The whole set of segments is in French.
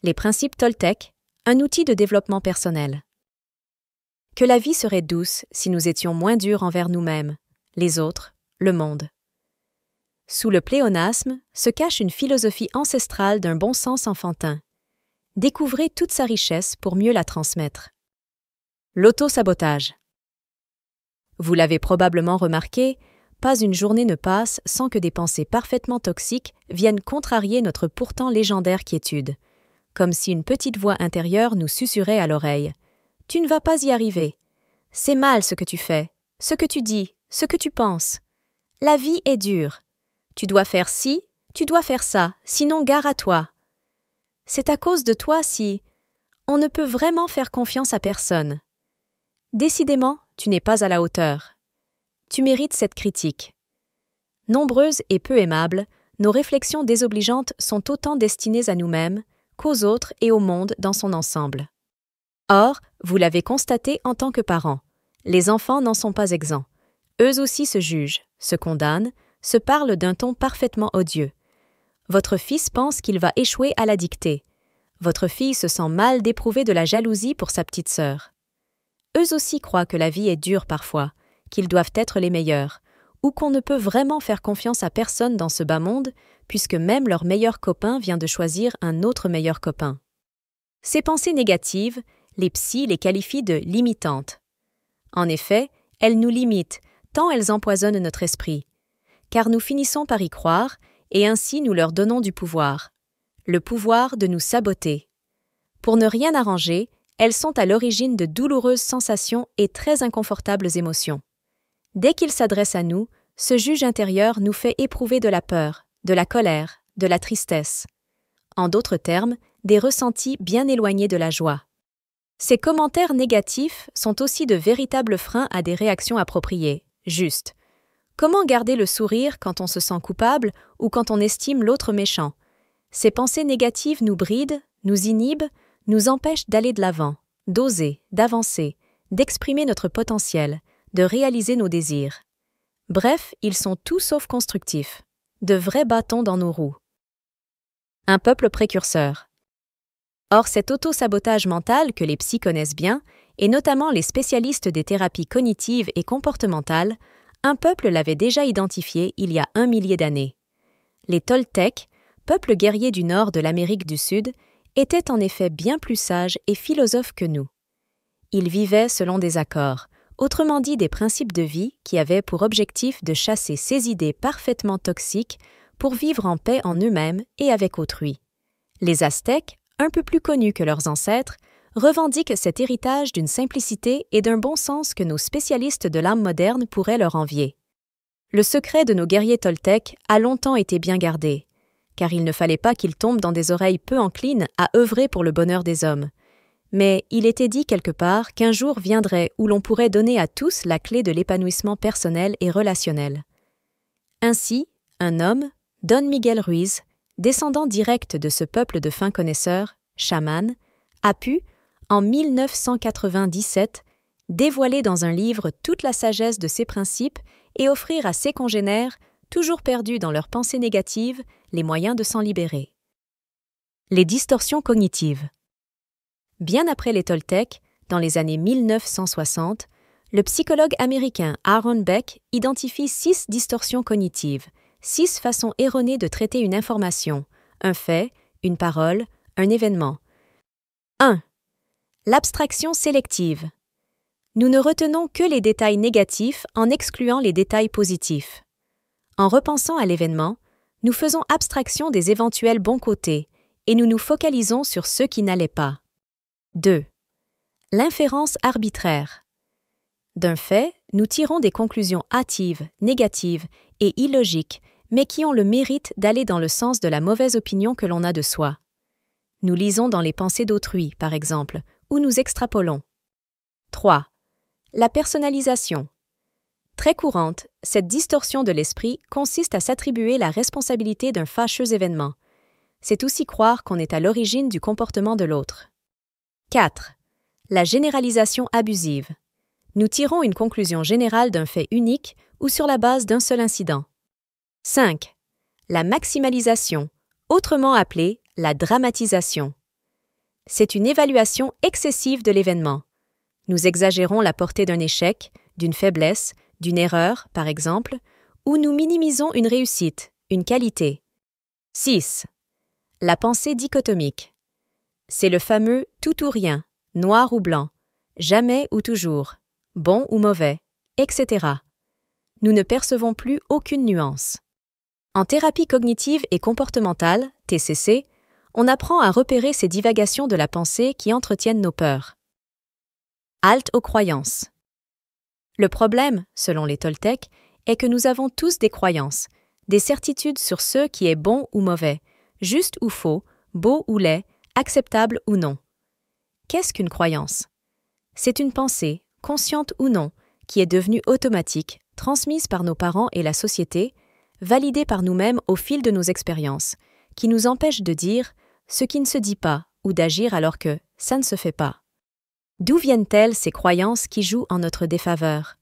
Les principes Toltec, un outil de développement personnel. Que la vie serait douce si nous étions moins durs envers nous-mêmes, les autres, le monde. Sous le pléonasme se cache une philosophie ancestrale d'un bon sens enfantin. Découvrez toute sa richesse pour mieux la transmettre. L'auto-sabotage. Vous l'avez probablement remarqué, pas une journée ne passe sans que des pensées parfaitement toxiques viennent contrarier notre pourtant légendaire quiétude, comme si une petite voix intérieure nous susurrait à l'oreille. « Tu ne vas pas y arriver. C'est mal ce que tu fais, ce que tu dis, ce que tu penses. La vie est dure. Tu dois faire ci, tu dois faire ça, sinon gare à toi. C'est à cause de toi si... On ne peut vraiment faire confiance à personne. Décidément, tu n'es pas à la hauteur. Tu mérites cette critique. » Nombreuses et peu aimables, nos réflexions désobligeantes sont autant destinées à nous-mêmes qu'aux autres et au monde dans son ensemble. Or, vous l'avez constaté en tant que parents, les enfants n'en sont pas exempts. Eux aussi se jugent, se condamnent, se parlent d'un ton parfaitement odieux. Votre fils pense qu'il va échouer à la dictée. Votre fille se sent mal d'éprouver de la jalousie pour sa petite sœur. Eux aussi croient que la vie est dure parfois, qu'ils doivent être les meilleurs, ou qu'on ne peut vraiment faire confiance à personne dans ce bas monde, puisque même leur meilleur copain vient de choisir un autre meilleur copain. Ces pensées négatives, les psys les qualifient de limitantes. En effet, elles nous limitent, tant elles empoisonnent notre esprit. Car nous finissons par y croire, et ainsi nous leur donnons du pouvoir. Le pouvoir de nous saboter. Pour ne rien arranger, elles sont à l'origine de douloureuses sensations et très inconfortables émotions. Dès qu'ils s'adressent à nous, ce juge intérieur nous fait éprouver de la peur, de la colère, de la tristesse. En d'autres termes, des ressentis bien éloignés de la joie. Ces commentaires négatifs sont aussi de véritables freins à des réactions appropriées, justes. Comment garder le sourire quand on se sent coupable ou quand on estime l'autre méchant? Ces pensées négatives nous brident, nous inhibent, nous empêchent d'aller de l'avant, d'oser, d'avancer, d'exprimer notre potentiel, de réaliser nos désirs. Bref, ils sont tout sauf constructifs, de vrais bâtons dans nos roues. Un peuple précurseur. Or, cet auto-sabotage mental que les psys connaissent bien, et notamment les spécialistes des thérapies cognitives et comportementales, un peuple l'avait déjà identifié il y a 1 millier d'années. Les Toltecs, peuple guerrier du nord de l'Amérique du Sud, étaient en effet bien plus sages et philosophes que nous. Ils vivaient selon des accords, autrement dit des principes de vie qui avaient pour objectif de chasser ces idées parfaitement toxiques pour vivre en paix en eux-mêmes et avec autrui. Les Aztèques, un peu plus connus que leurs ancêtres, revendiquent cet héritage d'une simplicité et d'un bon sens que nos spécialistes de l'âme moderne pourraient leur envier. Le secret de nos guerriers Toltecs a longtemps été bien gardé, car il ne fallait pas qu'il tombe dans des oreilles peu enclines à œuvrer pour le bonheur des hommes. Mais il était dit quelque part qu'un jour viendrait où l'on pourrait donner à tous la clé de l'épanouissement personnel et relationnel. Ainsi, un homme, Don Miguel Ruiz, descendant direct de ce peuple de fins connaisseurs, chamans, a pu, en 1997, dévoiler dans un livre toute la sagesse de ses principes et offrir à ses congénères, toujours perdus dans leurs pensées négatives, les moyens de s'en libérer. Les distorsions cognitives. Bien après les Toltecs, dans les années 1960, le psychologue américain Aaron Beck identifie 6 distorsions cognitives, 6 façons erronées de traiter une information, un fait, une parole, un événement. 1. L'abstraction sélective. Nous ne retenons que les détails négatifs en excluant les détails positifs. En repensant à l'événement, nous faisons abstraction des éventuels bons côtés et nous nous focalisons sur ceux qui n'allaient pas. 2. L'inférence arbitraire. D'un fait, nous tirons des conclusions hâtives, négatives et illogiques, mais qui ont le mérite d'aller dans le sens de la mauvaise opinion que l'on a de soi. Nous lisons dans les pensées d'autrui, par exemple, ou nous extrapolons. 3. La personnalisation. Très courante, cette distorsion de l'esprit consiste à s'attribuer la responsabilité d'un fâcheux événement. C'est aussi croire qu'on est à l'origine du comportement de l'autre. 4. La généralisation abusive. Nous tirons une conclusion générale d'un fait unique ou sur la base d'un seul incident. 5. La maximalisation, autrement appelée la dramatisation. C'est une évaluation excessive de l'événement. Nous exagérons la portée d'un échec, d'une faiblesse, d'une erreur, par exemple, ou nous minimisons une réussite, une qualité. 6. La pensée dichotomique. C'est le fameux tout ou rien, noir ou blanc, jamais ou toujours, bon ou mauvais, etc. Nous ne percevons plus aucune nuance. En thérapie cognitive et comportementale, TCC, on apprend à repérer ces divagations de la pensée qui entretiennent nos peurs. Halte aux croyances. Le problème, selon les Toltecs, est que nous avons tous des croyances, des certitudes sur ce qui est bon ou mauvais, juste ou faux, beau ou laid, acceptable ou non. Qu'est-ce qu'une croyance? C'est une pensée, consciente ou non, qui est devenue automatique, transmise par nos parents et la société, validée par nous-mêmes au fil de nos expériences, qui nous empêche de dire ce qui ne se dit pas ou d'agir alors que ça ne se fait pas. D'où viennent-elles ces croyances qui jouent en notre défaveur?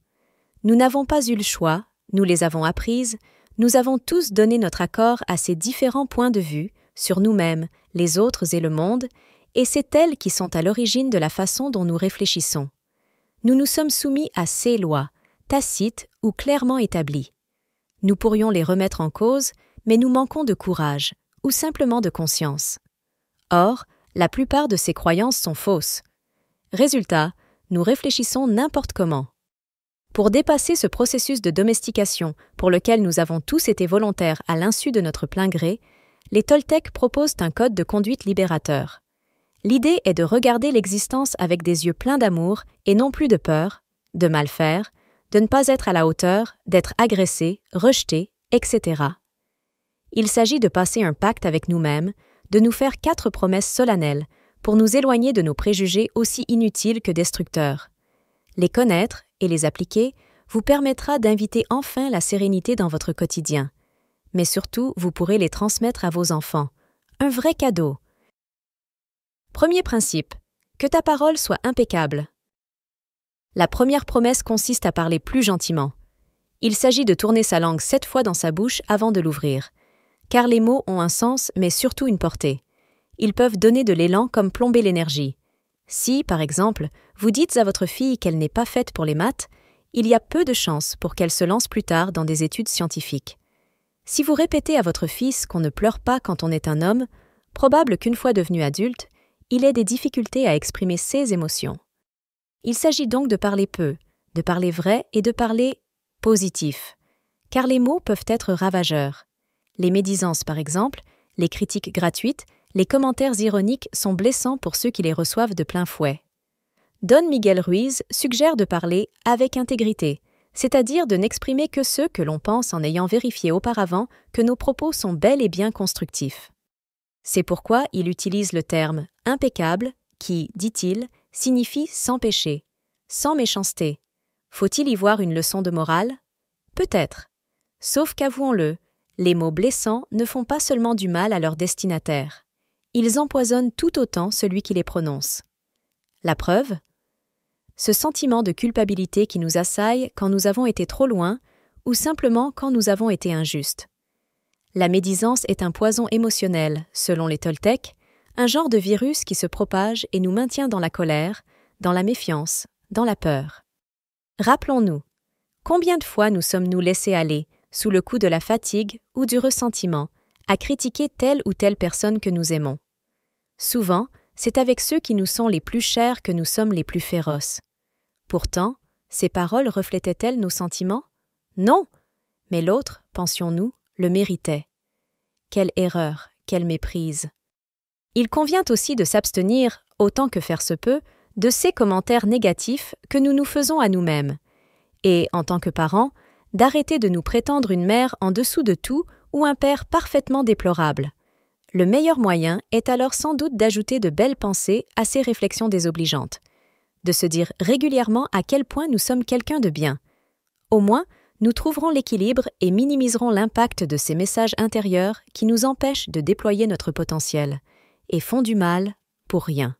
Nous n'avons pas eu le choix, nous les avons apprises, nous avons tous donné notre accord à ces différents points de vue sur nous-mêmes, les autres et le monde, et c'est elles qui sont à l'origine de la façon dont nous réfléchissons. Nous nous sommes soumis à ces lois, tacites ou clairement établies. Nous pourrions les remettre en cause, mais nous manquons de courage, ou simplement de conscience. Or, la plupart de ces croyances sont fausses. Résultat, nous réfléchissons n'importe comment. Pour dépasser ce processus de domestication pour lequel nous avons tous été volontaires à l'insu de notre plein gré, les Toltecs proposent un code de conduite libérateur. L'idée est de regarder l'existence avec des yeux pleins d'amour et non plus de peur, de mal faire, de ne pas être à la hauteur, d'être agressé, rejeté, etc. Il s'agit de passer un pacte avec nous-mêmes, de nous faire 4 promesses solennelles pour nous éloigner de nos préjugés aussi inutiles que destructeurs. Les connaître et les appliquer vous permettra d'inviter enfin la sérénité dans votre quotidien. Mais surtout, vous pourrez les transmettre à vos enfants. Un vrai cadeau. Premier principe, que ta parole soit impeccable. La première promesse consiste à parler plus gentiment. Il s'agit de tourner sa langue 7 fois dans sa bouche avant de l'ouvrir. Car les mots ont un sens, mais surtout une portée. Ils peuvent donner de l'élan comme plomber l'énergie. Si, par exemple, vous dites à votre fille qu'elle n'est pas faite pour les maths, il y a peu de chances pour qu'elle se lance plus tard dans des études scientifiques. Si vous répétez à votre fils qu'on ne pleure pas quand on est un homme, probable qu'une fois devenu adulte, il ait des difficultés à exprimer ses émotions. Il s'agit donc de parler peu, de parler vrai et de parler positif, car les mots peuvent être ravageurs. Les médisances, par exemple, les critiques gratuites, les commentaires ironiques sont blessants pour ceux qui les reçoivent de plein fouet. Don Miguel Ruiz suggère de parler avec intégrité, c'est-à-dire de n'exprimer que ce que l'on pense en ayant vérifié auparavant que nos propos sont bel et bien constructifs. C'est pourquoi il utilise le terme « impeccable » qui, dit-il, signifie « sans péché », « sans méchanceté ». Faut-il y voir une leçon de morale? Peut-être. Sauf qu'avouons-le, les mots blessants ne font pas seulement du mal à leur destinataire. Ils empoisonnent tout autant celui qui les prononce. La preuve? Ce sentiment de culpabilité qui nous assaille quand nous avons été trop loin ou simplement quand nous avons été injustes. La médisance est un poison émotionnel, selon les Toltecs, un genre de virus qui se propage et nous maintient dans la colère, dans la méfiance, dans la peur. Rappelons-nous, combien de fois nous sommes-nous laissés aller, sous le coup de la fatigue ou du ressentiment, à critiquer telle ou telle personne que nous aimons. Souvent, c'est avec ceux qui nous sont les plus chers que nous sommes les plus féroces. Pourtant, ces paroles reflétaient-elles nos sentiments? Non! Mais l'autre, pensions-nous, le méritait. Quelle erreur, quelle méprise! Il convient aussi de s'abstenir, autant que faire se peut, de ces commentaires négatifs que nous nous faisons à nous-mêmes, et, en tant que parents, d'arrêter de nous prétendre une mère en dessous de tout ou un père parfaitement déplorable. Le meilleur moyen est alors sans doute d'ajouter de belles pensées à ces réflexions désobligeantes, de se dire régulièrement à quel point nous sommes quelqu'un de bien. Au moins, nous trouverons l'équilibre et minimiserons l'impact de ces messages intérieurs qui nous empêchent de déployer notre potentiel et font du mal pour rien.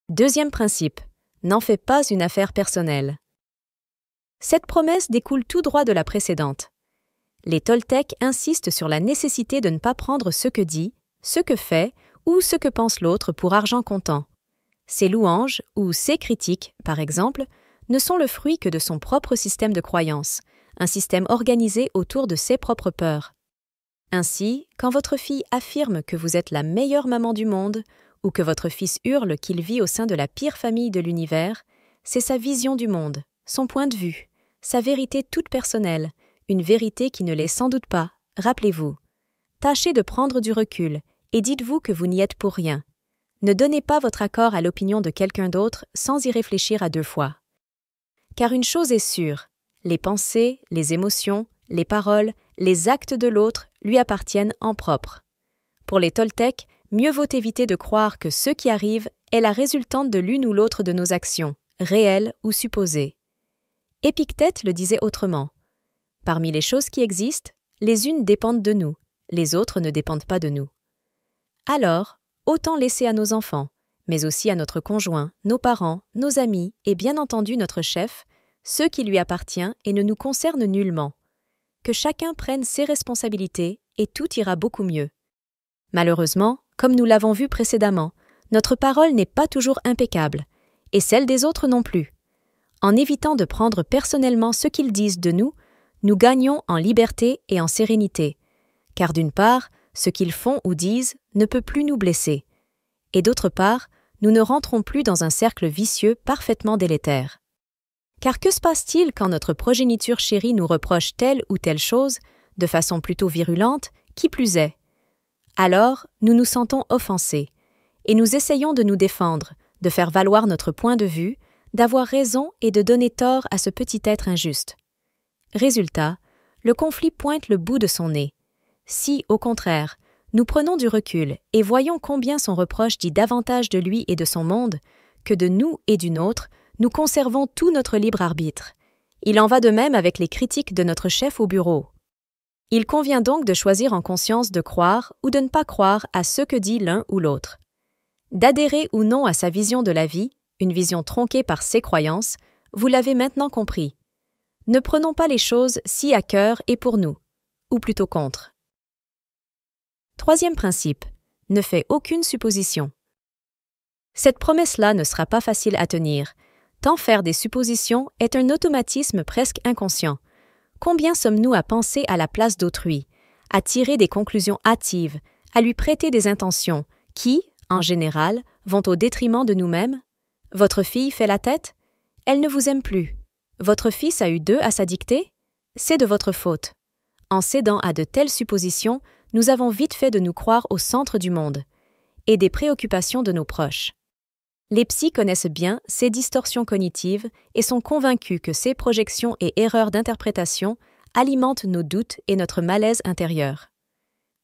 Deuxième principe, n'en fais pas une affaire personnelle. Cette promesse découle tout droit de la précédente. Les Toltecs insistent sur la nécessité de ne pas prendre ce que dit, ce que fait ou ce que pense l'autre pour argent comptant. Ses louanges ou ses critiques, par exemple, ne sont le fruit que de son propre système de croyance, un système organisé autour de ses propres peurs. Ainsi, quand votre fille affirme que vous êtes la meilleure maman du monde, ou que votre fils hurle qu'il vit au sein de la pire famille de l'univers, c'est sa vision du monde, son point de vue, sa vérité toute personnelle, une vérité qui ne l'est sans doute pas, rappelez-vous. Tâchez de prendre du recul et dites-vous que vous n'y êtes pour rien. Ne donnez pas votre accord à l'opinion de quelqu'un d'autre sans y réfléchir à 2 fois. Car une chose est sûre, les pensées, les émotions, les paroles, les actes de l'autre lui appartiennent en propre. Pour les Toltecs, mieux vaut éviter de croire que ce qui arrive est la résultante de l'une ou l'autre de nos actions, réelles ou supposées. Épictète le disait autrement. Parmi les choses qui existent, les unes dépendent de nous, les autres ne dépendent pas de nous. Alors, autant laisser à nos enfants, mais aussi à notre conjoint, nos parents, nos amis et bien entendu notre chef, ce qui lui appartient et ne nous concerne nullement. Que chacun prenne ses responsabilités et tout ira beaucoup mieux. Malheureusement, comme nous l'avons vu précédemment, notre parole n'est pas toujours impeccable, et celle des autres non plus. En évitant de prendre personnellement ce qu'ils disent de nous, nous gagnons en liberté et en sérénité, car d'une part, ce qu'ils font ou disent ne peut plus nous blesser, et d'autre part, nous ne rentrons plus dans un cercle vicieux parfaitement délétère. Car que se passe-t-il quand notre progéniture chérie nous reproche telle ou telle chose, de façon plutôt virulente, qui plus est? Alors, nous nous sentons offensés, et nous essayons de nous défendre, de faire valoir notre point de vue, d'avoir raison et de donner tort à ce petit être injuste. Résultat, le conflit pointe le bout de son nez. Si, au contraire, nous prenons du recul et voyons combien son reproche dit davantage de lui et de son monde que de nous et du nôtre, nous conservons tout notre libre arbitre. Il en va de même avec les critiques de notre chef au bureau. Il convient donc de choisir en conscience de croire ou de ne pas croire à ce que dit l'un ou l'autre. D'adhérer ou non à sa vision de la vie, une vision tronquée par ses croyances, vous l'avez maintenant compris. Ne prenons pas les choses si à cœur et pour nous, ou plutôt contre. 3e principe, ne fais aucune supposition. Cette promesse-là ne sera pas facile à tenir, tant faire des suppositions est un automatisme presque inconscient. Combien sommes-nous à penser à la place d'autrui, à tirer des conclusions hâtives, à lui prêter des intentions qui, en général, vont au détriment de nous-mêmes? Votre fille fait la tête? Elle ne vous aime plus. Votre fils a eu 2 à sa dictée? C'est de votre faute. En cédant à de telles suppositions, nous avons vite fait de nous croire au centre du monde et des préoccupations de nos proches. Les psys connaissent bien ces distorsions cognitives et sont convaincus que ces projections et erreurs d'interprétation alimentent nos doutes et notre malaise intérieur.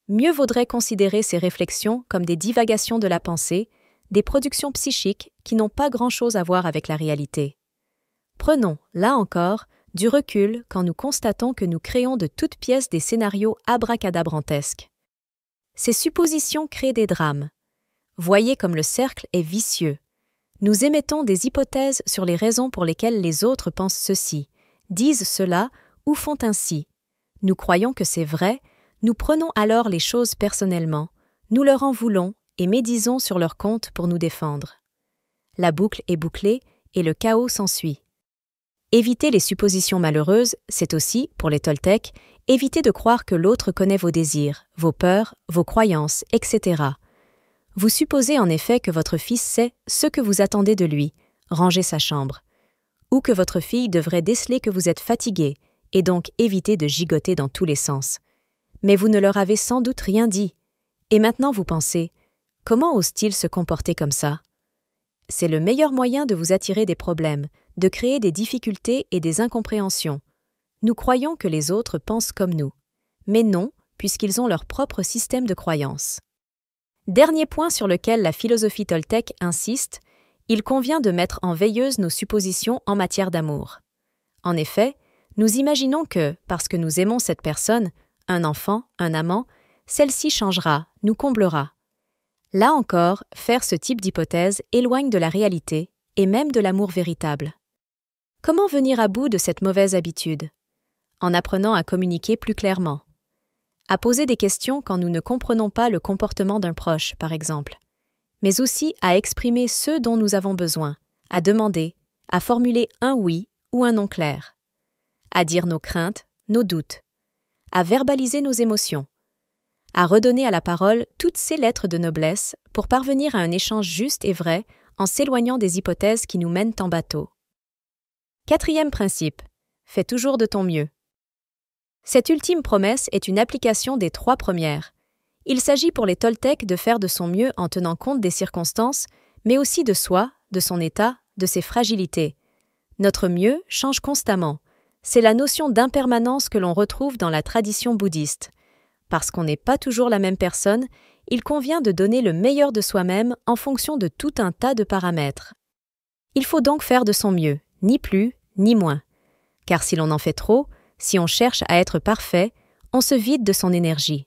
Mieux vaudrait considérer ces réflexions comme des divagations de la pensée, des productions psychiques qui n'ont pas grand-chose à voir avec la réalité. Prenons, là encore, du recul quand nous constatons que nous créons de toutes pièces des scénarios abracadabrantesques. Ces suppositions créent des drames. Voyez comme le cercle est vicieux. Nous émettons des hypothèses sur les raisons pour lesquelles les autres pensent ceci, disent cela ou font ainsi. Nous croyons que c'est vrai, nous prenons alors les choses personnellement, nous leur en voulons et médisons sur leur compte pour nous défendre. La boucle est bouclée et le chaos s'ensuit. Éviter les suppositions malheureuses, c'est aussi, pour les Toltecs, éviter de croire que l'autre connaît vos désirs, vos peurs, vos croyances, etc. Vous supposez en effet que votre fils sait ce que vous attendez de lui, ranger sa chambre, ou que votre fille devrait déceler que vous êtes fatigué et donc éviter de gigoter dans tous les sens. Mais vous ne leur avez sans doute rien dit. Et maintenant vous pensez, comment ose-t-il se comporter comme ça? C'est le meilleur moyen de vous attirer des problèmes, de créer des difficultés et des incompréhensions. Nous croyons que les autres pensent comme nous. Mais non, puisqu'ils ont leur propre système de croyances. Dernier point sur lequel la philosophie toltèque insiste, il convient de mettre en veilleuse nos suppositions en matière d'amour. En effet, nous imaginons que, parce que nous aimons cette personne, un enfant, un amant, celle-ci changera, nous comblera. Là encore, faire ce type d'hypothèse éloigne de la réalité et même de l'amour véritable. Comment venir à bout de cette mauvaise habitude? En apprenant à communiquer plus clairement. à poser des questions quand nous ne comprenons pas le comportement d'un proche, par exemple, mais aussi à exprimer ce dont nous avons besoin, à demander, à formuler un oui ou un non clair, à dire nos craintes, nos doutes, à verbaliser nos émotions, à redonner à la parole toutes ces lettres de noblesse pour parvenir à un échange juste et vrai en s'éloignant des hypothèses qui nous mènent en bateau. 4e principe. Fais toujours de ton mieux. Cette ultime promesse est une application des 3 premières. Il s'agit pour les Toltecs de faire de son mieux en tenant compte des circonstances, mais aussi de soi, de son état, de ses fragilités. Notre mieux change constamment. C'est la notion d'impermanence que l'on retrouve dans la tradition bouddhiste. Parce qu'on n'est pas toujours la même personne, il convient de donner le meilleur de soi-même en fonction de tout un tas de paramètres. Il faut donc faire de son mieux, ni plus, ni moins. Car si l'on en fait trop, si on cherche à être parfait, on se vide de son énergie.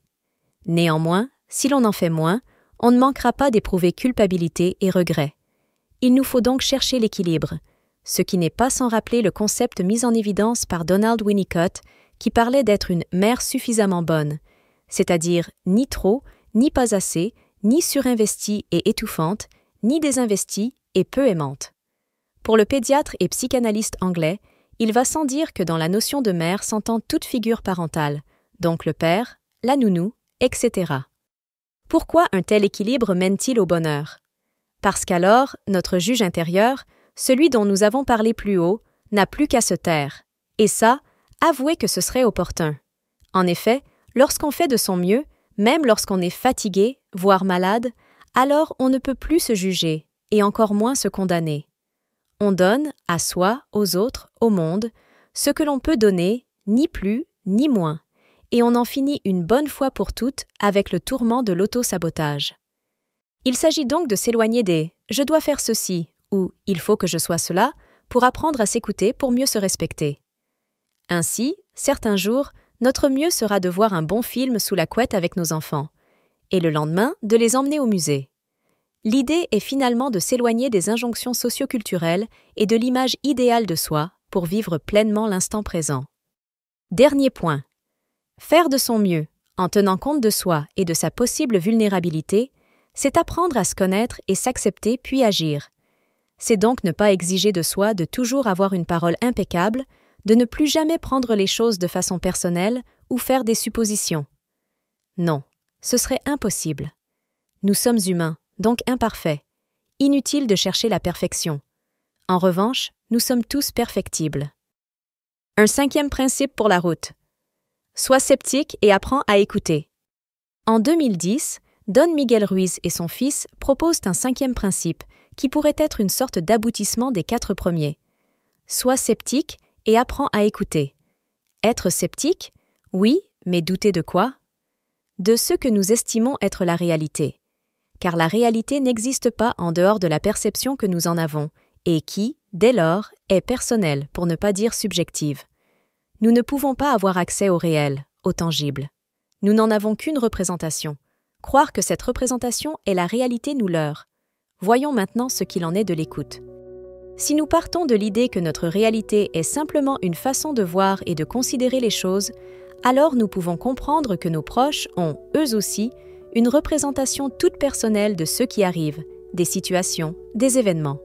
Néanmoins, si l'on en fait moins, on ne manquera pas d'éprouver culpabilité et regret. Il nous faut donc chercher l'équilibre, ce qui n'est pas sans rappeler le concept mis en évidence par Donald Winnicott, qui parlait d'être une mère suffisamment bonne, c'est-à-dire ni trop, ni pas assez, ni surinvestie et étouffante, ni désinvestie et peu aimante. Pour le pédiatre et psychanalyste anglais, il va sans dire que dans la notion de mère s'entend toute figure parentale, donc le père, la nounou, etc. Pourquoi un tel équilibre mène-t-il au bonheur? Parce qu'alors, notre juge intérieur, celui dont nous avons parlé plus haut, n'a plus qu'à se taire. Et ça, avouez que ce serait opportun. En effet, lorsqu'on fait de son mieux, même lorsqu'on est fatigué, voire malade, alors on ne peut plus se juger, et encore moins se condamner. On donne, à soi, aux autres, au monde, ce que l'on peut donner, ni plus, ni moins, et on en finit une bonne fois pour toutes avec le tourment de l'auto-sabotage. Il s'agit donc de s'éloigner des « je dois faire ceci » ou « il faut que je sois cela » pour apprendre à s'écouter pour mieux se respecter. Ainsi, certains jours, notre mieux sera de voir un bon film sous la couette avec nos enfants, et le lendemain, de les emmener au musée. L'idée est finalement de s'éloigner des injonctions socio-culturelles et de l'image idéale de soi pour vivre pleinement l'instant présent. Dernier point. Faire de son mieux, en tenant compte de soi et de sa possible vulnérabilité, c'est apprendre à se connaître et s'accepter puis agir. C'est donc ne pas exiger de soi de toujours avoir une parole impeccable, de ne plus jamais prendre les choses de façon personnelle ou faire des suppositions. Non, ce serait impossible. Nous sommes humains, donc imparfaits. Inutile de chercher la perfection. En revanche, nous sommes tous perfectibles. Un 5e principe pour la route. Sois sceptique et apprends à écouter. En 2010, Don Miguel Ruiz et son fils proposent un 5e principe qui pourrait être une sorte d'aboutissement des 4 premiers. Sois sceptique et apprends à écouter. Être sceptique? Oui, mais douter de quoi? De ce que nous estimons être la réalité. Car la réalité n'existe pas en dehors de la perception que nous en avons, et qui, dès lors, est personnelle, pour ne pas dire subjective. Nous ne pouvons pas avoir accès au réel, au tangible. Nous n'en avons qu'une représentation. Croire que cette représentation est la réalité nous leurre. Voyons maintenant ce qu'il en est de l'écoute. Si nous partons de l'idée que notre réalité est simplement une façon de voir et de considérer les choses, alors nous pouvons comprendre que nos proches ont, eux aussi, une représentation toute personnelle de ce qui arrive, des situations, des événements.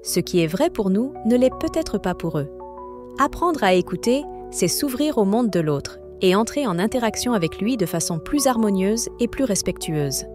Ce qui est vrai pour nous ne l'est peut-être pas pour eux. Apprendre à écouter, c'est s'ouvrir au monde de l'autre et entrer en interaction avec lui de façon plus harmonieuse et plus respectueuse.